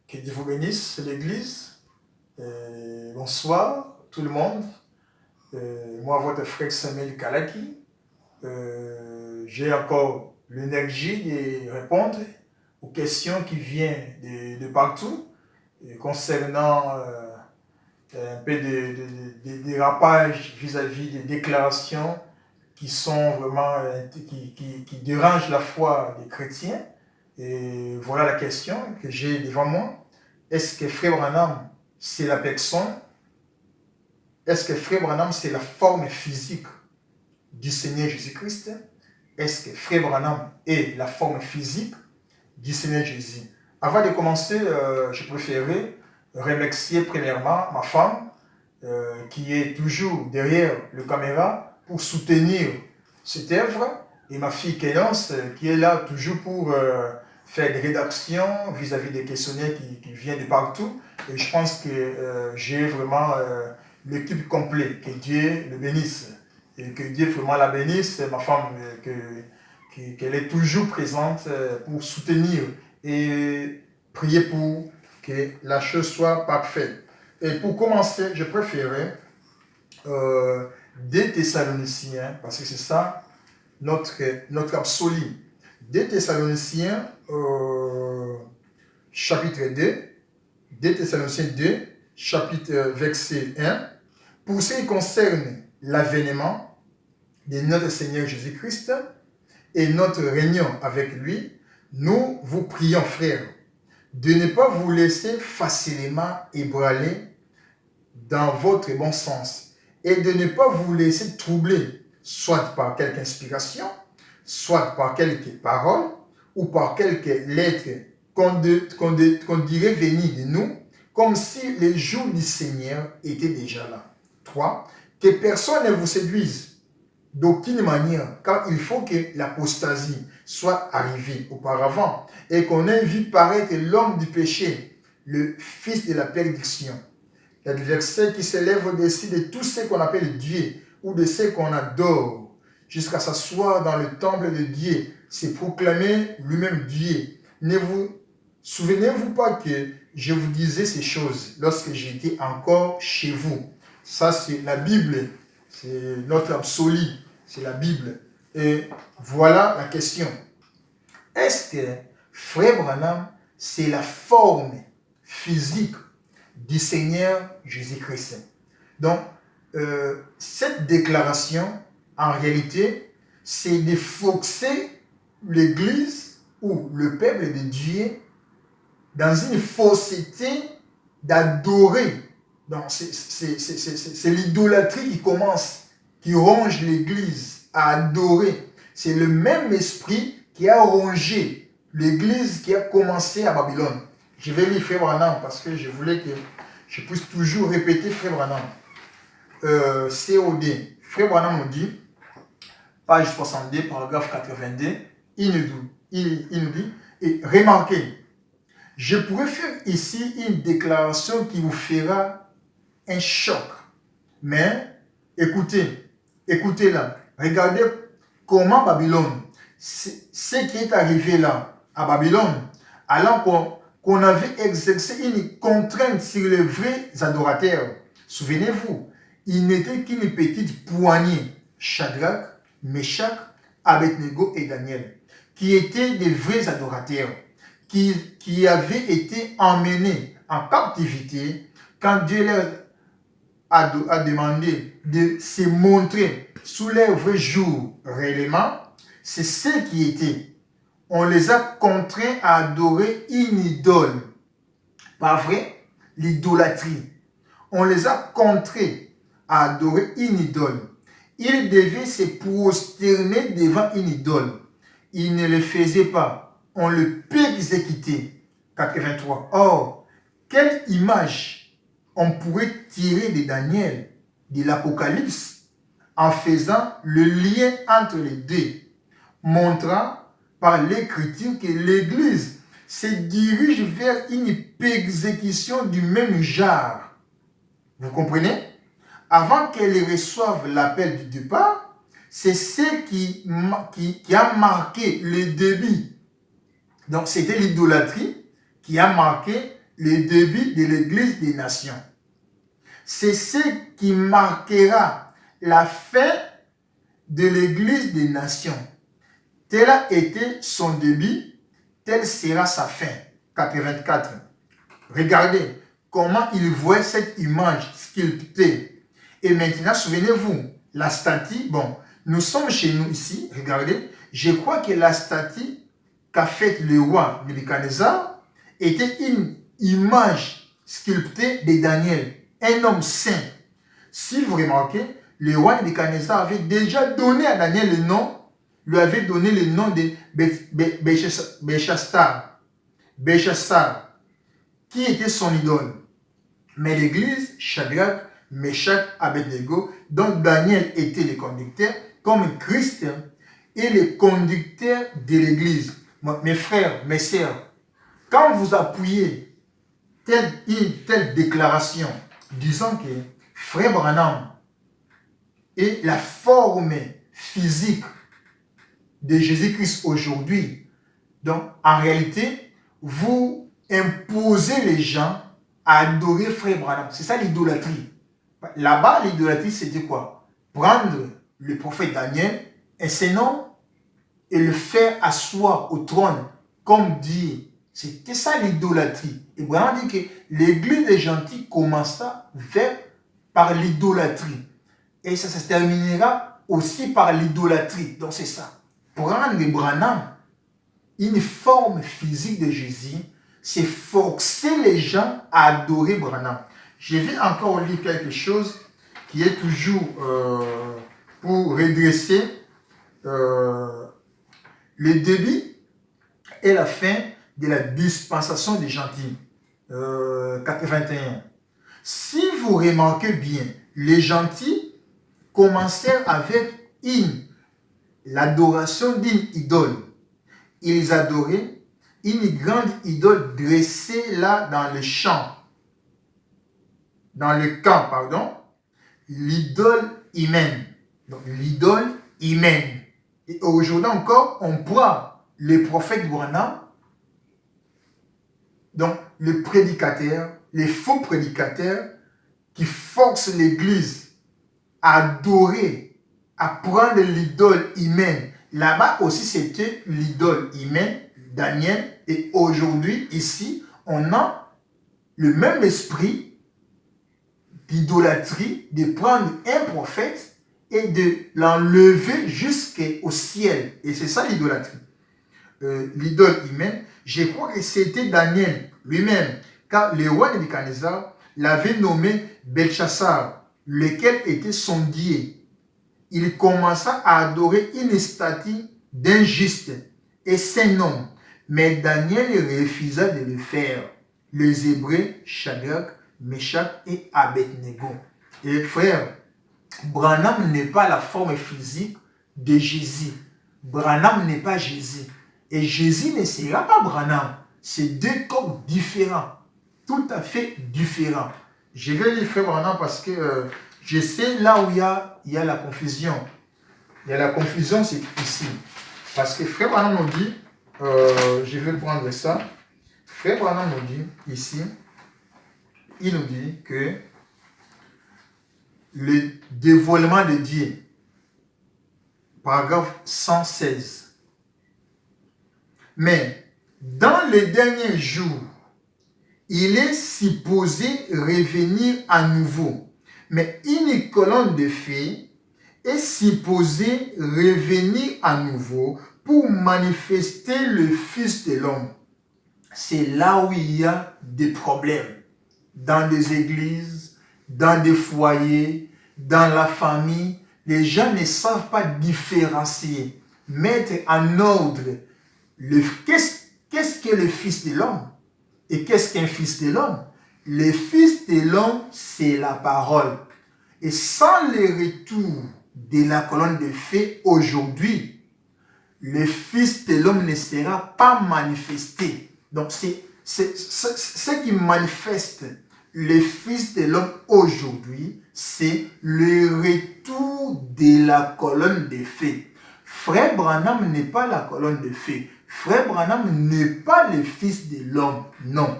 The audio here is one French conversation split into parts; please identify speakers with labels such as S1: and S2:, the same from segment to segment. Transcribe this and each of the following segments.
S1: Que Dieu vous bénisse, l'Église. Bonsoir tout le monde. Moi, votre frère Samuel Kalaki. J'ai encore l'énergie de répondre aux questions qui viennent de partout concernant un peu de dérapage vis-à-vis des déclarations qui sont vraiment qui dérangent la foi des chrétiens. Et voilà la question que j'ai devant moi. Est-ce que Frère Branham, c'est la personne? Est-ce que Frère Branham, c'est la forme physique du Seigneur Jésus-Christ? Est-ce que Frère Branham est la forme physique du Seigneur Jésus? Avant de commencer, je préférerais remercier premièrement ma femme qui est toujours derrière le caméra pour soutenir cette œuvre, et ma fille Kénance qui est là toujours pour faire des rédactions vis-à-vis des questionnaires qui viennent de partout. Et je pense que j'ai vraiment l'équipe complète. Que Dieu le bénisse. Et que Dieu vraiment la bénisse. Ma femme, qu'elle est toujours présente pour soutenir et prier pour que la chose soit parfaite. Et pour commencer, je préférais des Thessaloniciens, parce que c'est ça notre absolu. Des Thessaloniciens, chapitre 2, des Thessaloniciens 2, chapitre verset 1, pour ce qui concerne l'avènement de notre Seigneur Jésus-Christ et notre réunion avec lui, nous vous prions, frères, de ne pas vous laisser facilement ébranler dans votre bon sens et de ne pas vous laisser troubler, soit par quelque inspiration, soit par quelques paroles ou par quelques lettres qu'on dirait venir de nous, comme si les jours du Seigneur étaient déjà là. 3. Que personne ne vous séduise d'aucune manière, car il faut que l'apostasie soit arrivée auparavant et qu'on ait vu paraître l'homme du péché, le fils de la perdition. L'adversaire qui s'élève au-dessus de tout ce qu'on appelle Dieu ou de ce qu'on adore, jusqu'à s'asseoir dans le temple de Dieu, c'est proclamer lui-même Dieu. Ne vous souvenez-vous pas que je vous disais ces choses lorsque j'étais encore chez vous? Ça, c'est la Bible. C'est notre absolu. C'est la Bible. Et voilà la question. Est-ce que Frère Branham, c'est la forme physique du Seigneur Jésus-Christ? Donc, cette déclaration, en réalité, c'est de forcer l'Église ou le peuple de Dieu dans une fausseté d'adorer. Donc, c'est l'idolâtrie qui commence, qui ronge l'Église à adorer. C'est le même esprit qui a rongé l'Église qui a commencé à Babylone. Je vais lire Frère Branham parce que je voulais que je puisse toujours répéter Frère Branham. COD. Frère Branham nous dit, page 62, paragraphe 82, il nous dit, et remarquez, je pourrais faire ici une déclaration qui vous fera un choc. Mais écoutez là, regardez comment Babylone, ce qui est arrivé là, à Babylone, alors qu'on avait exercé une contrainte sur les vrais adorateurs. Souvenez-vous, il n'était qu'une petite poignée, Shadrach, Meshach, Abednego et Daniel, qui étaient des vrais adorateurs, qui avaient été emmenés en captivité quand Dieu leur a demandé de se montrer sous leur vrai jour réellement. C'est ce qui était. On les a contraints à adorer une idole. Pas vrai? L'idolâtrie. On les a contraints à adorer une idole. Ils devaient se prosterner devant une idole. Ils ne le faisaient pas. On le persécutait. 83. Or, quelle image on pourrait tirer de Daniel, de l'Apocalypse, en faisant le lien entre les deux, montrant par l'Écriture que l'Église se dirige vers une persécution du même genre. Vous comprenez? Avant qu'elle reçoive l'appel du départ, c'est ce qui a marqué le début. Donc, c'était l'idolâtrie qui a marqué le début de l'Église des nations. C'est ce qui marquera la fin de l'Église des nations. Tel a été son début, telle sera sa fin. 84. Regardez comment il voit cette image sculptée. Et maintenant, souvenez-vous, la statue, bon, nous sommes chez nous ici, regardez, je crois que la statue qu'a faite le roi Nebuchadnezzar était une image sculptée de Daniel, un homme saint. Si vous remarquez, le roi Nebuchadnezzar avait déjà donné à Daniel le nom, lui avait donné le nom de Belchassar, qui était son idole. Mais l'église, Shadrach, Meshach, Abednego, dont Daniel était le conducteur, comme Christ est le conducteur de l'église. Mes frères, mes sœurs, quand vous appuyez une telle déclaration, disant que Frère Branham est la forme physique de Jésus-Christ aujourd'hui, donc en réalité, vous imposez les gens à adorer Frère Branham. C'est ça l'idolâtrie. Là-bas, l'idolâtrie, c'était quoi? Prendre le prophète Daniel et ses noms et le faire asseoir au trône comme Dieu. C'était ça l'idolâtrie. Et Branham dit que l'église des gentils commença par l'idolâtrie. Et ça se terminera aussi par l'idolâtrie. Donc c'est ça. Prendre Branham, une forme physique de Jésus, c'est forcer les gens à adorer Branham. Je vais encore lire quelque chose qui est toujours pour redresser le début et la fin de la dispensation des gentils. 81. Si vous remarquez bien, les gentils commencèrent avec l'adoration d'une idole. Ils adoraient une grande idole dressée là dans le champ. Dans le camp, pardon. L'idole humaine. Donc l'idole humaine. Et aujourd'hui encore, on voit les prophètes Branham, donc les prédicateurs, les faux prédicateurs qui forcent l'église à adorer, à prendre l'idole humaine. Là-bas aussi, c'était l'idole humaine, Daniel. Et aujourd'hui, ici, on a le même esprit d'idolâtrie, de prendre un prophète et de l'enlever jusqu'au ciel. Et c'est ça l'idolâtrie. L'idole humaine, je crois que c'était Daniel lui-même, car le roi Nebuchadnezzar l'avait nommé Belchassar, lequel était son Dieu. Il commença à adorer une statue d'un juste et saint homme, mais Daniel refusa de le faire. Les Hébreux, Shadrach, Meshach et Abednego. Et frère, Branham n'est pas la forme physique de Jésus. Branham n'est pas Jésus. Et Jésus ne sera pas Branham. C'est deux corps différents. Tout à fait différents. Je vais lire frère Branham parce que je sais là où il y a la confusion. Il y a la confusion, c'est ici. Parce que frère Branham nous dit, je vais prendre ça. Frère Branham nous dit ici, il nous dit que le dévoilement de Dieu, paragraphe 116. Mais dans les derniers jours, il est supposé revenir à nouveau. Mais une colonne de feu est supposée revenir à nouveau pour manifester le Fils de l'homme. C'est là où il y a des problèmes. Dans des églises, dans des foyers, dans la famille, les gens ne savent pas différencier, mettre en ordre qu'est-ce que le Fils de l'homme et qu'est-ce qu'un Fils de l'homme. Le Fils de l'homme, c'est la parole. Et sans le retour de la colonne de feu aujourd'hui, le Fils de l'homme ne sera pas manifesté. Donc c'est ce qui manifeste le Fils de l'homme aujourd'hui, c'est le retour de la colonne de feu. Frère Branham n'est pas la colonne de feu. Frère Branham n'est pas le Fils de l'homme, non.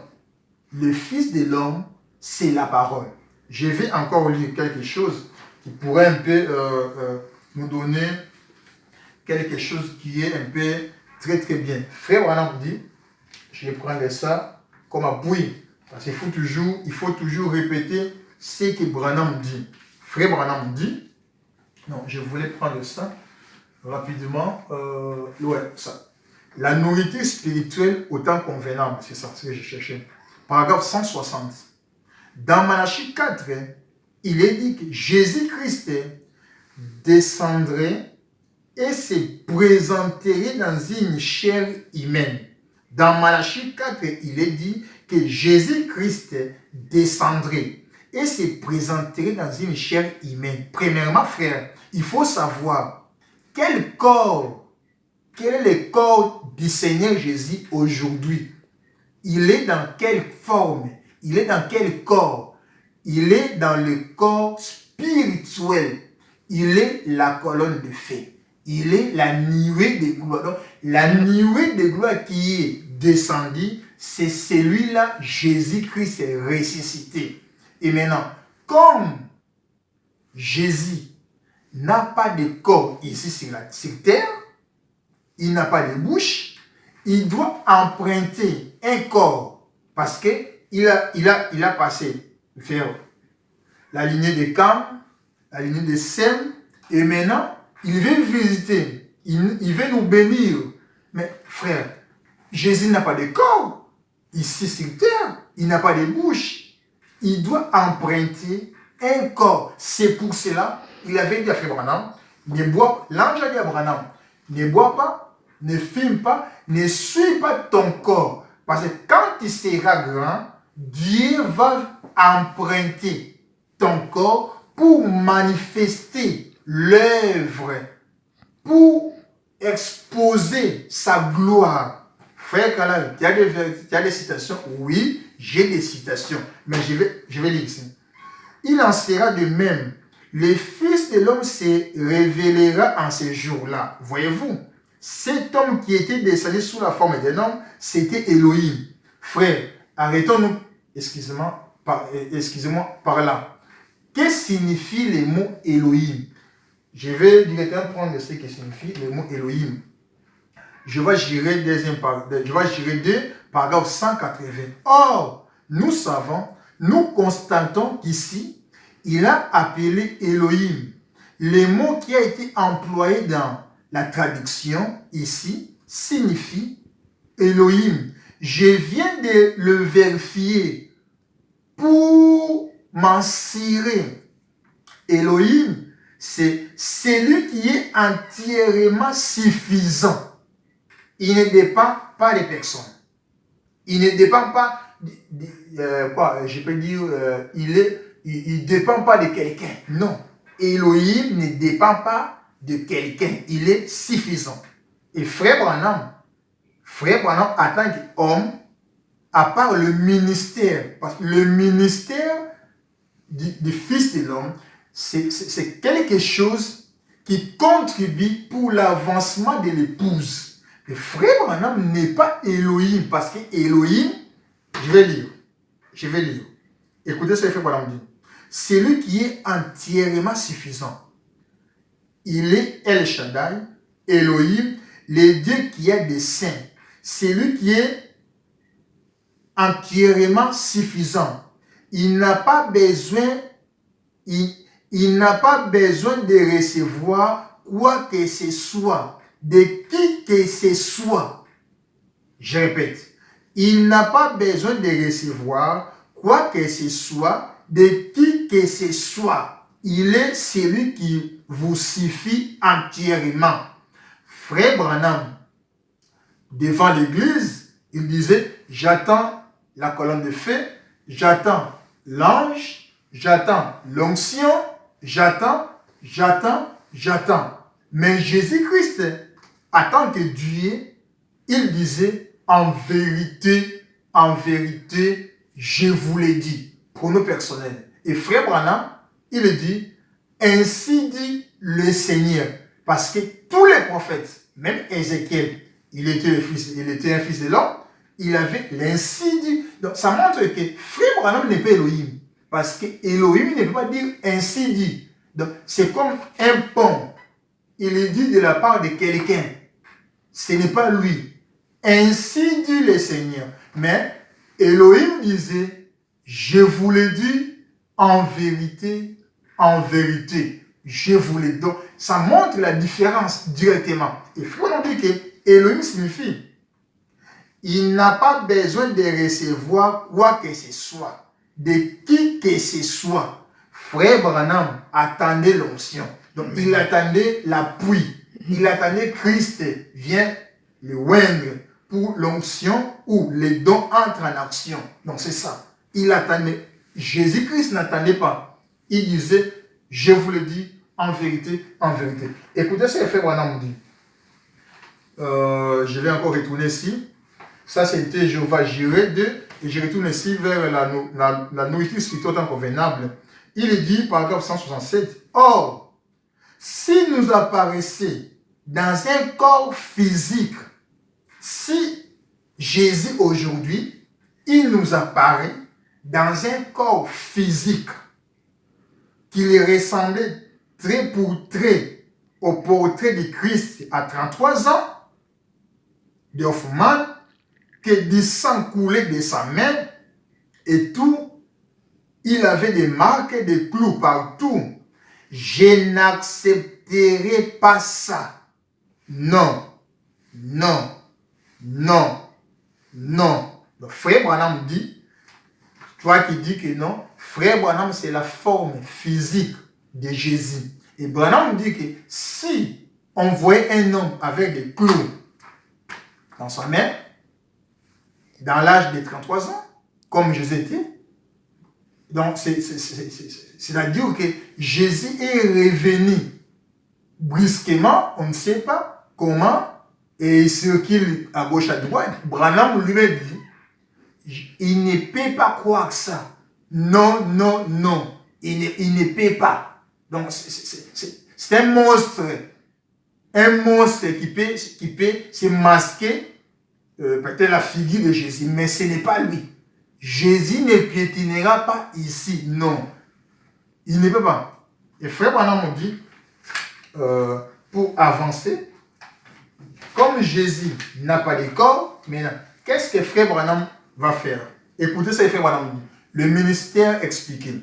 S1: le Fils de l'homme, c'est la parole. Je vais encore lire quelque chose qui pourrait un peu nous donner quelque chose qui est un peu très très bien. Frère Branham dit, je vais prendre ça comme appui, parce qu'il faut toujours répéter ce que Branham dit. Frère Branham dit, non, je voulais prendre ça rapidement, ouais, ça. La nourriture spirituelle au temps convenable, c'est ça, c'est ce que je cherchais. Paragraphe 160. Dans Malachie 4, il est dit que Jésus-Christ descendrait et se présenterait dans une chair humaine. Dans Malachie 4, il est dit que Jésus-Christ descendrait et se présenterait dans une chair humaine. Premièrement, frère, il faut savoir quel est le corps du Seigneur Jésus aujourd'hui. Il est dans quelle forme? Il est dans quel corps? Il est dans le corps spirituel. Il est la colonne de feu. Il est la nuée de gloire. Donc, la nuée de gloire qui est descendue, c'est celui-là, Jésus-Christ est ressuscité. Et maintenant, comme Jésus n'a pas de corps ici sur terre, il n'a pas de bouche, il doit emprunter un corps parce qu'il a passé vers la lignée de Cam, la lignée de Sem, et maintenant, il veut visiter, il veut nous bénir. Mais frère, Jésus n'a pas de corps ici sur terre, il n'a pas de bouche. Il doit emprunter un corps. C'est pour cela, il avait dit à Frère Branham, l'ange a dit à Branham, ne bois pas, ne fume pas, ne suis pas ton corps. Parce que quand tu seras grand, Dieu va emprunter ton corps pour manifester l'œuvre, pour exposer sa gloire. Frère Kalal, tu as des citations? Oui, j'ai des citations, mais je vais lire ici. Il en sera de même. Le Fils de l'homme se révélera en ces jours-là. Voyez-vous, cet homme qui était descendu sous la forme d'un homme, c'était Elohim. Frère, arrêtons-nous, excusez-moi par là. Qu'est-ce que signifie le mot Elohim? Je vais directement prendre ce que signifie le mot Elohim. Je vais gérer deux, paragraphe 180. Or, nous constatons qu'ici, il a appelé Elohim. Le mot qui a été employé dans la traduction ici signifie Elohim. Je viens de le vérifier pour m'en cirer. Elohim, c'est celui qui est entièrement suffisant. Il ne dépend pas des personnes. Il ne dépend pas, il dépend pas de quelqu'un. Non. Elohim ne dépend pas de quelqu'un. Il est suffisant. Et Frère Branham, en tant qu'homme, à part le ministère, parce que le ministère du Fils de l'homme, c'est quelque chose qui contribue pour l'avancement de l'épouse. Le Frère Branham n'est pas Elohim, parce que Elohim, je vais lire. Écoutez ce que Frère Branham dit. C'est lui qui est entièrement suffisant. Il est El Shaddai, Elohim, le Dieu qui a des saints. C'est lui qui est entièrement suffisant. Il n'a pas besoin, il n'a pas besoin de recevoir quoi que ce soit, de qui que ce soit. Je répète, il n'a pas besoin de recevoir quoi que ce soit, de qui que ce soit. Il est celui qui vous suffit entièrement. Frère Branham, devant l'église, il disait, j'attends la colonne de feu, j'attends l'ange, j'attends l'onction, j'attends. Mais Jésus-Christ, en tant que Dieu, il disait, en vérité, je vous l'ai dit, pronom personnel. Et Frère Branham, il dit, ainsi dit le Seigneur. Parce que tous les prophètes, même Ézéchiel, il était un fils de l'homme, il avait l'insi dit, Donc, ça montre que frère Branham n'est pas Elohim. Parce que Elohim ne peut pas dire ainsi dit. Donc, c'est comme un pont. Il est dit de la part de quelqu'un. Ce n'est pas lui. Ainsi dit le Seigneur. Mais Elohim disait, je vous le dis en vérité, en vérité. Je vous le dis. Donc, ça montre la différence directement. Il faut nous dire que Elohim signifie, il n'a pas besoin de recevoir quoi que ce soit, de qui que ce soit. Frère Branham attendait l'onction. Donc, il attendait l'appui. Il attendait Christ vient le oindre pour l'onction où les dons entrent en action. Donc, c'est ça. Il attendait. Jésus-Christ n'attendait pas. Il disait, je vous le dis en vérité, en vérité. Écoutez ce que Frère Branham dit. Je vais encore retourner ici. Ça, c'était Jéhovah Jireh 2. Et je retourne ici vers la nourriture spirituelle convenable. Il est dit, paragraphe 167, « Or, si nous apparaissait dans un corps physique, si Jésus aujourd'hui, il nous apparaît dans un corps physique qui lui ressemblait trait pour trait au portrait de Christ à 33 ans, de Hoffman, que du sang coulait de sa main et tout, il avait des marques de clous partout. Je n'accepterai pas ça. Non, non, non, non. Le frère Branham dit, toi qui dis que non, frère Branham c'est la forme physique de Jésus. Et Branham dit que si on voyait un homme avec des clous dans sa main, dans l'âge de 33 ans, comme Jésus était, donc c'est-à-dire que Jésus est revenu brusquement, on ne sait pas comment, et il circule à gauche à droite. Branham lui-même dit, il ne peut pas croire ça. Non, non, non. Il ne peut pas. Donc c'est un monstre qui peut se masquer peut-être la figure de Jésus, mais ce n'est pas lui. Jésus ne piétinera pas ici, non. Il ne peut pas. Et Frère Branham dit, pour avancer, comme Jésus n'a pas de corps, maintenant, qu'est-ce que Frère Branham va faire? Écoutez ce que Frère Branham dit. Le ministère expliqué.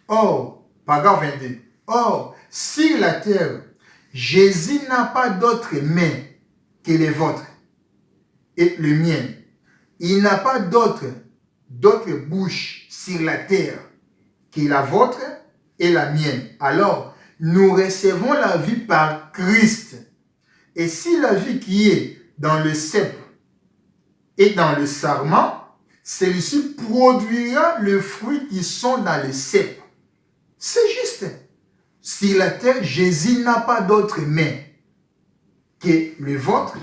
S1: Or, paragraphe 22. Or, sur la terre, Jésus n'a pas d'autre main que les vôtres et le mien. Il n'a pas d'autre bouche sur la terre que la vôtre et la mienne. Alors, nous recevons la vie par Christ. Et si la vie qui est dans le cep et dans le sarment, celui-ci produira le fruit qui sont dans le cep. C'est juste. Sur la terre, Jésus n'a pas d'autre main que le vôtre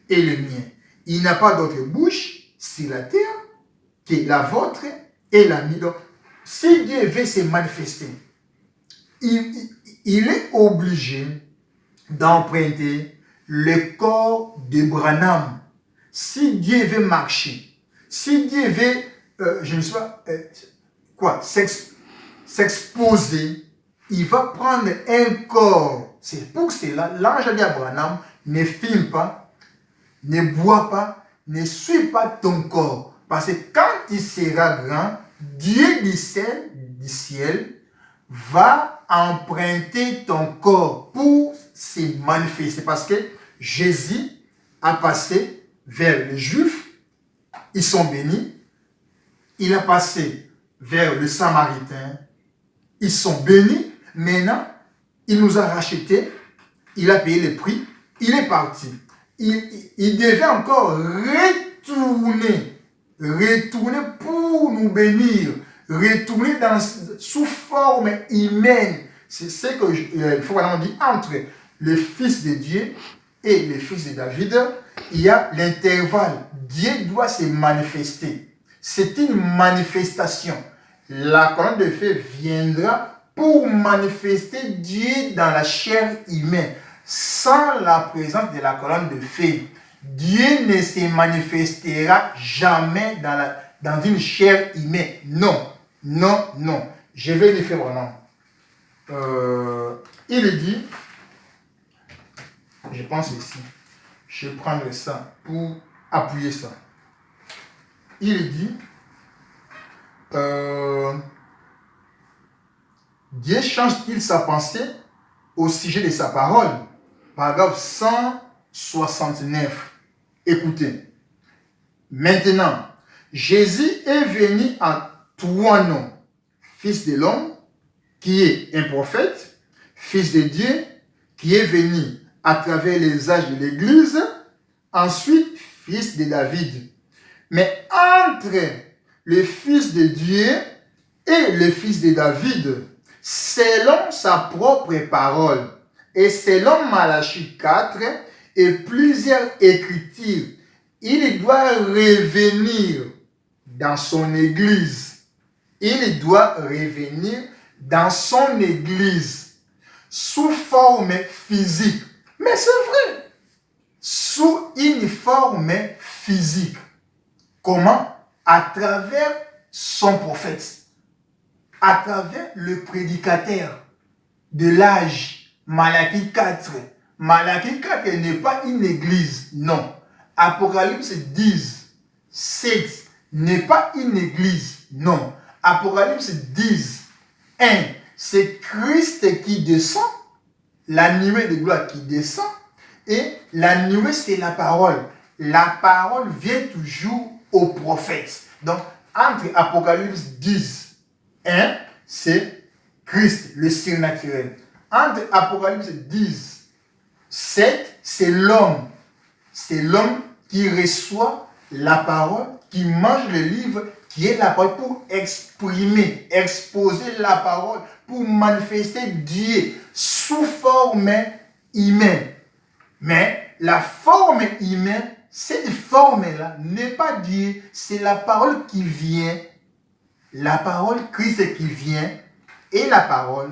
S1: et le mien. Il n'a pas d'autre bouche sur la terre que la vôtre et la mienne. Donc, si Dieu veut se manifester, il est obligé d'emprunter le corps de Branham. Si Dieu veut marcher, si Dieu veut, je ne sais pas, s'exposer, il va prendre un corps. C'est pour cela, l'ange a dit à Branham, ne filme pas, ne bois pas, ne suis pas ton corps. Parce que quand il sera grand, Dieu du ciel va emprunter ton corps pour se manifester. Parce que Jésus a passé vers les Juifs, ils sont bénis. Il a passé vers le Samaritain, ils sont bénis. Maintenant, il nous a rachetés, il a payé le prix, il est parti. Il devait encore retourner pour nous bénir, retourner sous forme humaine. C'est ce que il faut vraiment dire entre le Fils de Dieu et le Fils de David. Il y a l'intervalle. Dieu doit se manifester. C'est une manifestation. La colonne de feu viendra pour manifester Dieu dans la chair humaine. Sans la présence de la colonne de feu, Dieu ne se manifestera jamais dans une chair humaine. Non, non, non. Je vais le faire vraiment. Il dit, je pense ici, je vais prendre ça pour appuyer ça. Il dit, Dieu change-t-il sa pensée au sujet de sa parole? Paragraphe 169. Écoutez. Maintenant, Jésus est venu en 3 noms. Fils de l'homme, qui est un prophète, Fils de Dieu, qui est venu à travers les âges de l'Église, ensuite Fils de David. Mais entre le Fils de Dieu et le Fils de David, selon sa propre parole, et selon Malachie 4 et plusieurs écritures, il doit revenir dans son église. Il doit revenir dans son église sous forme physique. Mais c'est vrai, sous une forme physique. Comment? À travers son prophète, à travers le prédicateur de l'âge, Malachie 4. Malachie 4 n'est pas une église, non. Apocalypse 10, 7 n'est pas une église, non. Apocalypse 10, 1, c'est Christ qui descend, la nuée de gloire qui descend, et la nuée c'est la parole. La parole vient toujours au prophète. Donc, entre Apocalypse 10, 1, c'est Christ, le surnaturel. Entre Apocalypse 10, 7, c'est l'homme. C'est l'homme qui reçoit la parole, qui mange le livre, qui est la parole pour exprimer, exposer la parole, pour manifester Dieu sous forme humaine. Mais la forme humaine, cette forme-là n'est pas Dieu, c'est la parole qui vient, la parole Christ qui vient, et la parole,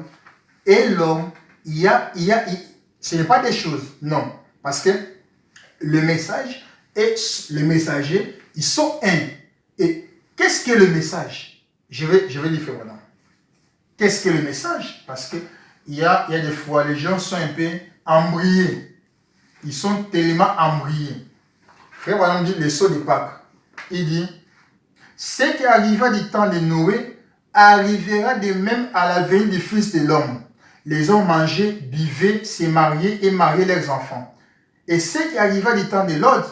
S1: et l'homme, ce n'est pas des choses, non. Parce que le message et le messager, ils sont un. Et qu'est-ce que le message? Je vais le faire maintenant. Qu'est-ce que le message? Parce que il y a des fois, les gens sont un peu embrouillés. Ils sont tellement embrouillés. Frère Branham dit le sceau de Pâques. Il dit, ce qui arriva du temps de Noé arrivera de même à la venue du Fils de l'homme. Les hommes mangeaient, buvaient, se mariaient et mariaient leurs enfants. Et ce qui arriva du temps de Lot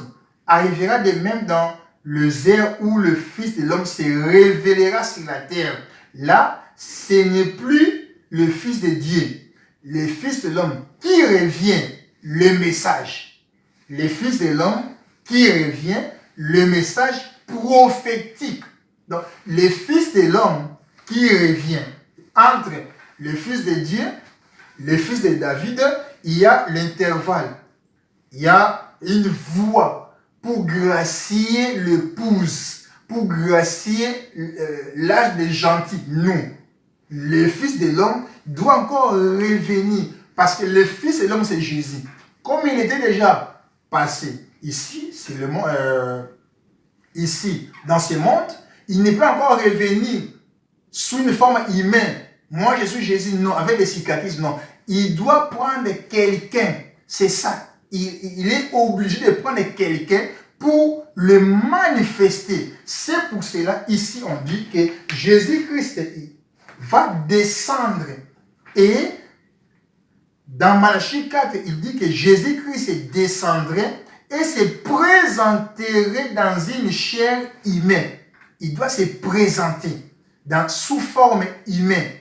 S1: arrivera de même dans le heure où le Fils de l'homme se révélera sur la terre. Là, ce n'est plus le Fils de Dieu, le Fils de l'homme qui revient, le message. Le Fils de l'homme qui revient, le message prophétique. Donc, le Fils de l'homme qui revient. Entre le Fils de Dieu, le Fils de David, il y a l'intervalle. Il y a une voie pour gracier le pouce, pour gracier l'âge des gentils. Nous, le Fils de l'homme doit encore revenir. Parce que le Fils de l'homme, c'est Jésus. Comme il était déjà passé ici, c'est le monde, ici, dans ce monde, il n'est pas encore revenu sous une forme humaine. Moi, je suis Jésus, non, avec des cicatrices, non. Il doit prendre quelqu'un, c'est ça. Il est obligé de prendre quelqu'un pour le manifester. C'est pour cela, ici, on dit que Jésus-Christ va descendre. Et dans Malachie 4, il dit que Jésus-Christ descendrait et se présenterait dans une chair humaine. Il doit se présenter sous forme humaine.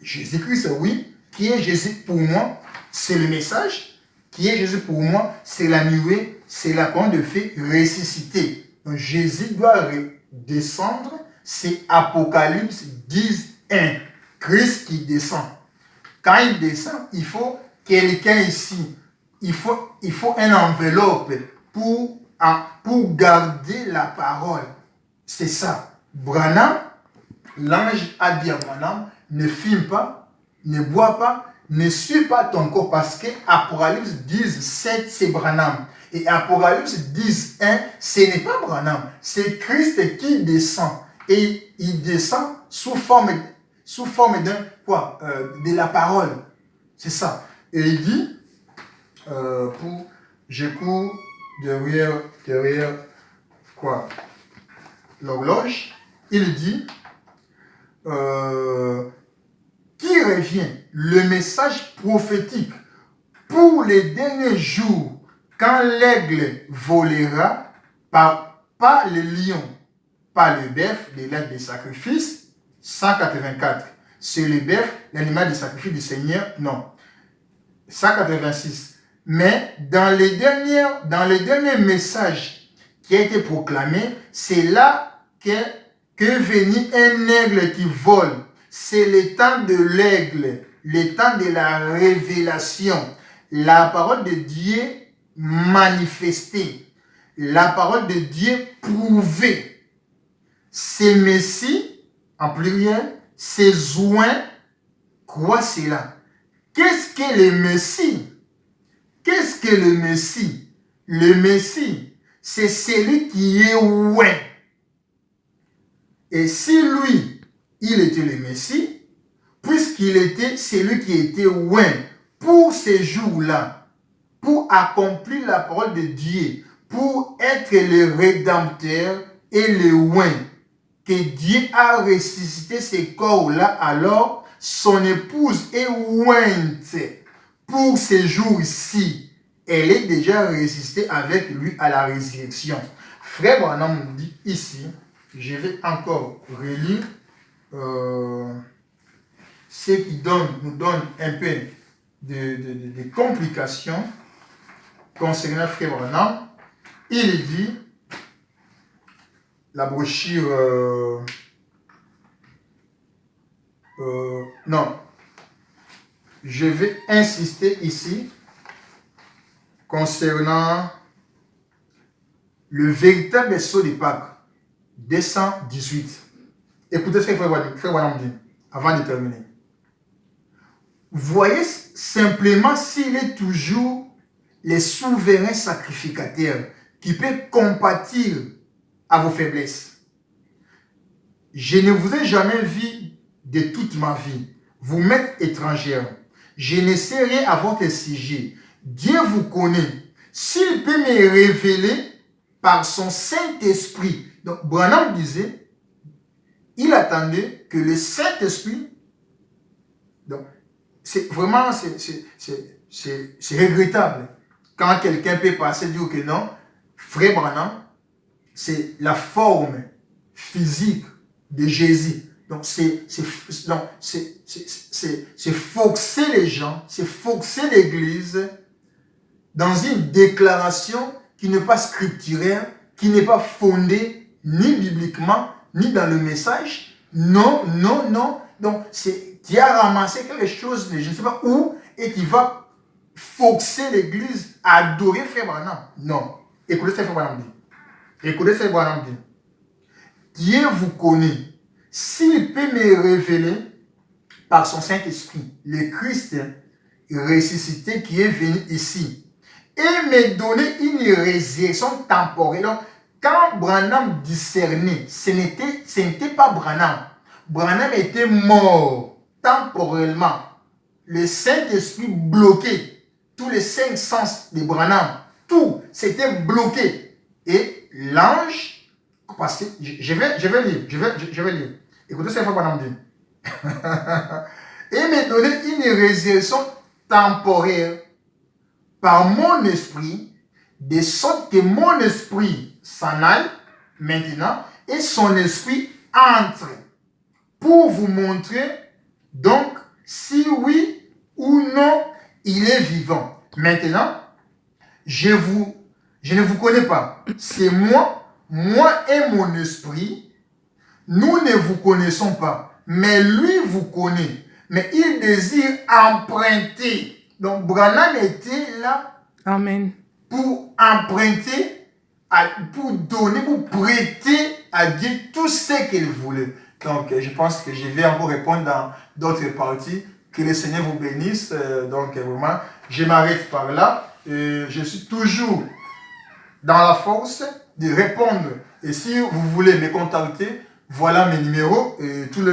S1: Jésus-Christ, oui, qui est Jésus pour moi, c'est le message. Qui est Jésus pour moi, c'est la nuée, c'est la colonne de feu ressuscité. Donc Jésus doit descendre, c'est Apocalypse 10, 1. Christ qui descend. Quand il descend, il faut quelqu'un ici. Il faut une enveloppe pour garder la parole. C'est ça. Branham, l'ange a dit à Branham, ne fume pas, ne bois pas, ne suis pas ton corps, parce que Apocalypse 10, 7, c'est Branham. Et Apocalypse 10:1, ce n'est pas Branham, c'est Christ qui descend. Et il descend sous forme d'un quoi? De la parole. C'est ça. Et il dit, je cours derrière quoi? L'horloge. Il dit, qui revient le message prophétique pour les derniers jours, quand l'aigle volera pas le lion, pas le bœuf, de l'aide des sacrifices. 184. C'est le bœuf, l'animal de sacrifice du Seigneur. Non. 186. Mais dans les derniers messages qui a été proclamé, c'est là que venit un aigle qui vole. C'est le temps de l'aigle, le temps de la révélation. La parole de Dieu manifestée. La parole de Dieu prouvée. Ces messies, en pluriel, ces joints, quoi cela? Qu'est-ce que le Messie? Qu'est-ce que le Messie? Le Messie, c'est celui qui est oint. Et si lui, il était le Messie, puisqu'il était celui qui était oint pour ces jours-là, pour accomplir la parole de Dieu, pour être le Rédempteur et le oint, que Dieu a ressuscité ces corps-là, alors son épouse est ointe pour ces jours-ci. Elle est déjà ressuscitée avec lui à la résurrection. Frère Branham nous dit ici, je vais encore relire ce qui nous donne un peu de complications concernant Frère Branham. Il dit, la brochure, non, je vais insister ici concernant le véritable saut de Pâques, 218. Écoutez ce que Frère Branham dit avant de terminer. Voyez simplement s'il est toujours le souverain sacrificateur qui peut compatir à vos faiblesses. Je ne vous ai jamais vu de toute ma vie. Vous m'êtes étrangère. Je ne sais rien à votre sujet. Dieu vous connaît. S'il peut me révéler par son Saint-Esprit. Donc, Branham disait, il attendait que le Saint-Esprit, donc, c'est vraiment, c'est regrettable quand quelqu'un peut passer et dire que non, Frère Branham, c'est la forme physique de Jésus. Donc, c'est forcer les gens, c'est forcer l'Église dans une déclaration qui n'est pas scripturaire, qui n'est pas fondée ni bibliquement, ni dans le message. Non, non, non. Donc, tu as ramassé quelque chose, je ne sais pas où, et qui va forcer l'Église à adorer Frère Branham. Non. Écoutez ce que Frère Branham dit. Écoutez ce que Branham dit. Dieu vous connaît. S'il peut me révéler par son Saint-Esprit, le Christ ressuscité qui est venu ici, et me donner une résurrection temporelle. Donc, quand Branham discernait, ce n'était pas Branham. Branham était mort temporellement. Le Saint-Esprit bloqué. Tous les 5 sens de Branham, tout, c'était bloqué. Et l'ange, parce que je vais lire. Écoutez ce que Branham dit. Et me donner une résurrection temporaire par mon esprit, de sorte que mon esprit s'en aille maintenant et son esprit entre, pour vous montrer donc si oui ou non il est vivant. Maintenant, je ne vous connais pas. C'est moi et mon esprit, nous ne vous connaissons pas, mais lui vous connaît. Mais il désire emprunter. Donc, Branham était là.
S2: Amen.
S1: Pour emprunter, pour donner, pour prêter à Dieu tout ce qu'il voulait. Donc, je pense que je vais encore répondre dans d'autres parties. Que le Seigneur vous bénisse. Donc, vraiment, je m'arrête par là. Je suis toujours dans la force de répondre. Et si vous voulez me contacter, voilà mes numéros, et tous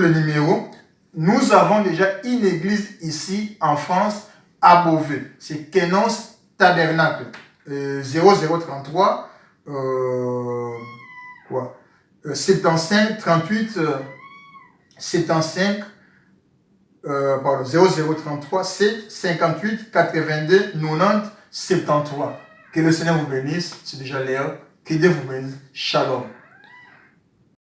S1: les numéros. Nous avons déjà une église ici en France, à Beauvais. C'est Kenos Tabernacle. 0033 75 38 75 pardon, 0033 7 58 82 90 73. Que le Seigneur vous bénisse, c'est déjà l'heure. Que Dieu vous bénisse. Shalom.